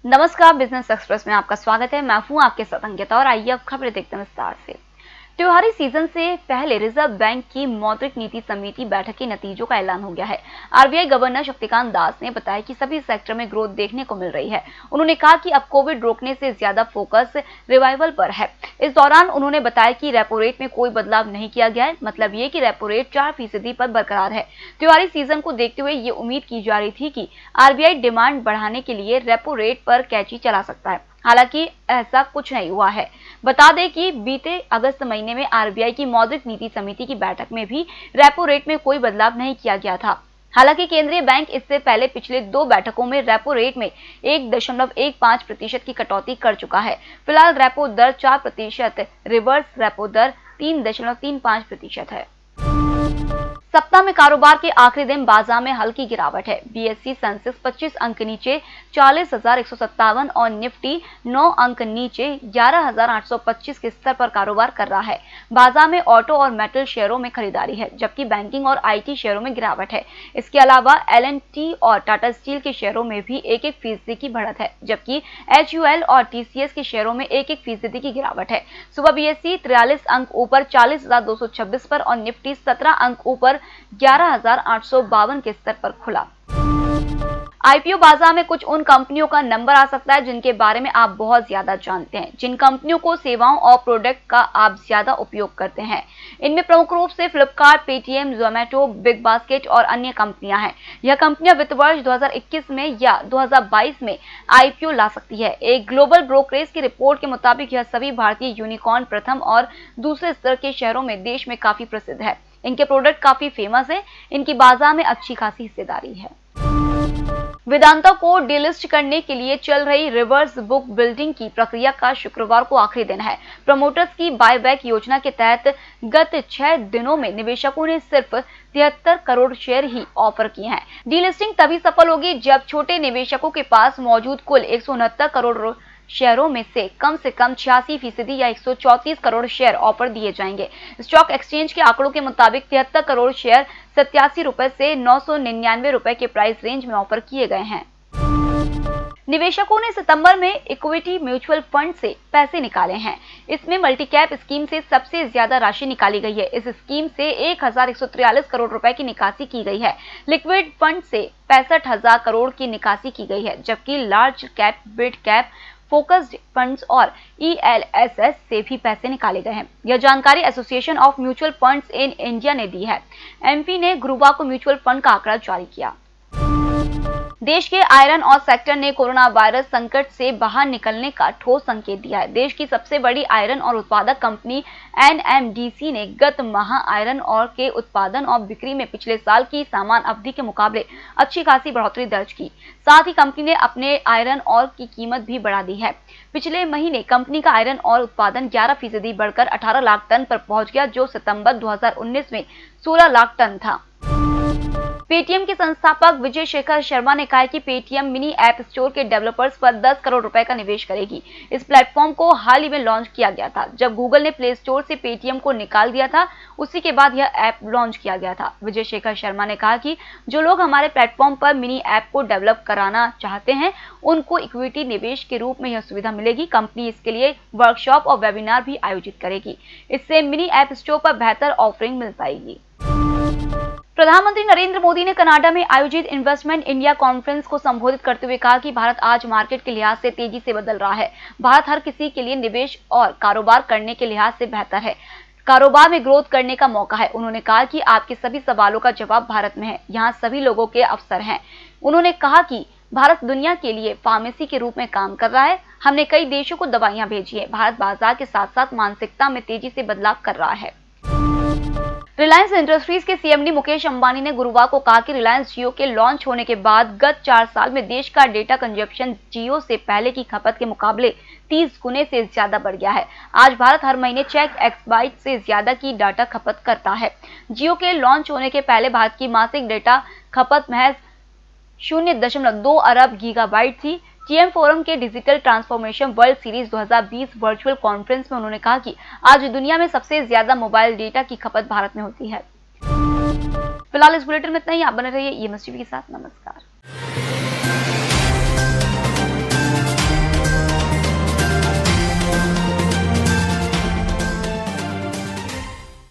नमस्कार, business express में आपका स्वागत है। मैं हूं आपके साथ अंकिता और आइए अब खबरें देखते हैं विस्तार से। त्योहारी सीजन से पहले रिजर्व बैंक की मौद्रिक नीति समिति बैठक के नतीजों का ऐलान हो गया है। आरबीआई गवर्नर शक्तिकांत दास ने बताया कि सभी सेक्टर में ग्रोथ देखने को मिल रही है। उन्होंने कहा कि अब कोविड रोकने से ज्यादा फोकस रिवाइवल पर है। इस दौरान उन्होंने बताया कि रेपो रेट में कोई बदलाव नहीं किया गया है, मतलब ये कि रेपो रेट 4% पर बरकरार है। त्योहारी सीजन को देखते हुए ये उम्मीद की जा रही थी कि आरबीआई डिमांड बढ़ाने के लिए रेपो रेट पर कैची चला सकता है, हालांकि ऐसा कुछ नहीं हुआ है। बता दें कि बीते अगस्त महीने में आरबीआई की मौद्रिक नीति समिति की बैठक में भी रेपो रेट में कोई बदलाव नहीं किया गया था। हालांकि केंद्रीय बैंक इससे पहले पिछले 2 बैठकों में रेपो रेट में 1.15% की कटौती कर चुका है। फिलहाल रेपो दर 4%, रिवर्स रेपो दर 3.35% है। सप्ताह में कारोबार के आखिरी दिन बाजार में हल्की गिरावट है। बीएसई सेंसेक्स 25 अंक नीचे 40,157 और निफ्टी 9 अंक नीचे 11,825 के स्तर पर कारोबार कर रहा है। बाजार में ऑटो और मेटल शेयरों में खरीदारी है, जबकि बैंकिंग और आईटी शेयरों में गिरावट है। इसके अलावा एल&टी और टाटा स्टील के शेयरों में भी 1% की बढ़त है, जबकि एचयूएल और टीसीएस के शेयरों में 1% की गिरावट है। सुबह बीएसई 43 अंक ऊपर 40,226 पर और निफ्टी 17 अंक ऊपर 11,852 के स्तर पर खुला। आईपीओ बाजार में कुछ उन कंपनियों का नंबर आ सकता है जिनके बारे में आप बहुत ज्यादा जानते हैं, जिन कंपनियों को सेवाओं और प्रोडक्ट का आप ज्यादा उपयोग करते हैं। इनमें प्रमुख रूप से Flipkart, Paytm, Zomato, big basket और अन्य कंपनियां हैं। यह कंपनियां वित्त वर्ष 2021 में या 2022 में आईपीओ ला सकती है। एक ग्लोबल ब्रोकरेज की रिपोर्ट के मुताबिक यह सभी भारतीय यूनिकॉर्न प्रथम और दूसरे स्तर के शहरों में देश में काफी प्रसिद्ध है। इनके प्रोडक्ट काफी फेमस है। इनकी बाजार में अच्छी खासी हिस्सेदारी है। वेदांता को डिलिस्ट करने के लिए चल रही रिवर्स बुक बिल्डिंग की प्रक्रिया का शुक्रवार को आखिरी दिन है। प्रमोटर्स की बायबैक योजना के तहत गत 6 दिनों में निवेशकों ने सिर्फ 73 करोड़ शेयर ही ऑफर किए हैं। डीलिस्टिंग तभी सफल होगी जब छोटे निवेशकों के पास मौजूद कुल 169 करोड़ शेयरों में से कम 86% या 134 करोड़ शेयर ऑफर दिए जाएंगे। स्टॉक एक्सचेंज के आंकड़ों के मुताबिक 73 करोड़ शेयर 87 रुपए से 999 रुपए के प्राइस रेंज में ऑफर किए गए हैं। निवेशकों ने सितंबर में इक्विटी म्यूचुअल फंड से पैसे निकाले हैं। इसमें मल्टीकैप स्कीम से सबसे ज्यादा राशि निकाली गई है। इस स्कीम से 1143 करोड़ रुपए की निकासी की गई है। लिक्विड फंड से 65,000 करोड़ की निकासी की गई है, जबकि large cap, mid cap, focused funds और ईएलएसएस से भी पैसे निकाले गए हैं। यह जानकारी association of mutual funds in India ने दी है। एमपी ने गुरुवार को म्यूचुअल फंड का आंकड़ा जारी किया। देश के आयरन और सेक्टर ने कोरोना वायरस संकट से बाहर निकलने का ठोस संकेत दिया है। देश की सबसे बड़ी आयरन और उत्पादक कंपनी एनएमडीसी ने गत माह आयरन और के उत्पादन और बिक्री में पिछले साल की समान अवधि के मुकाबले अच्छी खासी बढ़ोतरी दर्ज की। साथ ही कंपनी ने अपने आयरन और की कीमत भी बढ़ा दी है। पिछले महीने कंपनी का आयरन और उत्पादन 11% बढ़कर 18 लाख टन पर पहुंच गया, जो सितंबर 2019 में 16 लाख टन था। पेटीएम के संस्थापक विजय शेखर शर्मा ने कहा कि पेटीएम मिनी ऐप स्टोर के डेवलपर्स पर 10 करोड़ रुपए का निवेश करेगी। इस प्लेटफॉर्म को हाल ही में लॉन्च किया गया था। जब गूगल ने प्ले स्टोर से पेटीएम को निकाल दिया था, उसी के बाद यह ऐप लॉन्च किया गया था। विजय शेखर शर्मा ने कहा कि जो लोग हमारे प्लेटफॉर्म पर मिनी ऐप को डेवलप कराना चाहते हैं, उनको इक्विटी निवेश के रूप में यह सुविधा मिलेगी। कंपनी इसके लिए वर्कशॉप और वेबिनार भी आयोजित करेगी। इससे मिनी ऐप स्टोर पर बेहतर ऑफरिंग मिल पाएगी। प्रधानमंत्री नरेंद्र मोदी ने कनाडा में आयोजित इन्वेस्टमेंट इंडिया कॉन्फ्रेंस को संबोधित करते हुए कहा कि भारत आज मार्केट के लिहाज से तेजी से बदल रहा है। भारत हर किसी के लिए निवेश और कारोबार करने के लिहाज से बेहतर है। कारोबार में ग्रोथ करने का मौका है। उन्होंने कहा कि आपके सभी सवालों का जवाब भारत में है। यहाँ सभी लोगों के अवसर हैं। उन्होंने कहा कि भारत दुनिया के लिए फार्मेसी के रूप में काम कर रहा है। हमने कई देशों को दवाइयां भेजी है। भारत बाजार के साथ साथ मानसिकता में तेजी से बदलाव कर रहा है। रिलायंस इंडस्ट्रीज के सीएमडी मुकेश अंबानी ने गुरुवार को कहा कि रिलायंस जियो के लॉन्च होने के बाद गत 4 साल में देश का डेटा कंजप्शन जियो से पहले की खपत के मुकाबले 30 गुने से ज्यादा बढ़ गया है। आज भारत हर महीने 6 एक्सबाइट से ज्यादा की डाटा खपत करता है। जियो के लॉन्च होने के पहले भारत की मासिक डेटा खपत महज 0.2 अरब गीगाबाइट थी। जीएम फोरम के digital transformation world series 2020 virtual conference में उन्होंने कहा कि आज दुनिया में सबसे ज्यादा मोबाइल डेटा की खपत भारत में होती है। फिलहाल इस बुलेटिन में इतना ही। आप बने रहिए ईएमएस टीवी के साथ। नमस्कार।